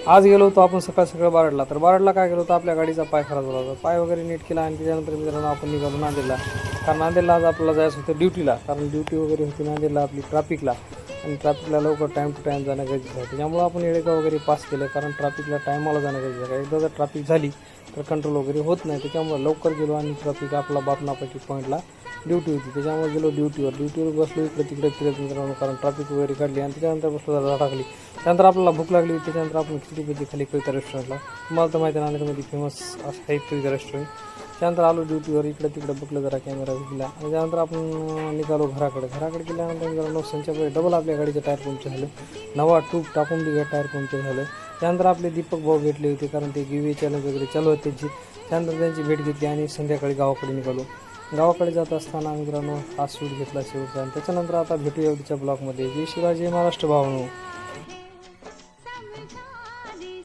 आज गेलो होतो आपण सकाळ बारडला. तर बारडला काय गेलो होतो, आपल्या गाडीचा पाय खराब झाला होता. पाय वगैरे नीट केला आणि त्याच्यानंतर मित्रांनो आपण निघालो नांदेडला. कारण नांदेडला आज आपल्याला जायचं होतं ड्युटीला, कारण ड्युटी वगैरे होती नांदेडला आपली ट्रॅफिकला. आणि ट्रॅफिकला लवकर टाईम टू टाईम जाणं गरजेचं आहे. त्याच्यामुळं आपण येळेगाव वगैरे पास केलं, कारण ट्रॅफिकला टायमाला जाणं गरजेचं आहे. एकदा जर ट्रॅफिक झाली तर कंट्रोल वगैरे होत नाही. त्याच्यामुळे लवकर गेलो आणि ट्रॅफिक आपला बापनापैकी पॉईंटला ड्युटी होती, त्याच्यामुळे गेलो ड्युटीवर बसलो इकडे तिकडे फिरत मित्रांनो, कारण ट्रॅफिक वगैरे काढली. आणि त्याच्यानंतर बसलो जरा टाकली. त्यानंतर आपल्याला भूक लागली. त्याच्यानंतर आपण खिचडी भजी खाली कविता रेस्टॉरंटला. तुम्हाला तर माहिती आहे नांदेडमध्ये फेमस असं आहे कविता रेस्टॉरंट. त्यानंतर आलो ड्युटीवर, इकडे तिकडे बघलं जरा, कॅमेरा घेतला. आणि त्यानंतर आपण निघालो घराकडे गेल्यानंतर मित्रांनो संच्याकडे डबल आपल्या गाडीचं टायर पंक्चर झालं. नवा ट्यूब टाकून बी टायर पंक्चर झालं. त्यानंतर आपले दीपक भाऊ भेटले होते, कारण ते गिवे चॅलेंज वगैरे चालू होते त्यांची. त्यानंतर त्यांची भेट घेतली आणि संध्याकाळी गावाकडे निघालो. गावाकडे जात असताना मित्रांनो हा शूट घेतला शेवटचा. आणि त्याच्यानंतर आता भेटूया उद्याच्या ब्लॉगमध्ये. जय शिवाजी महाराष्ट्र भावनो.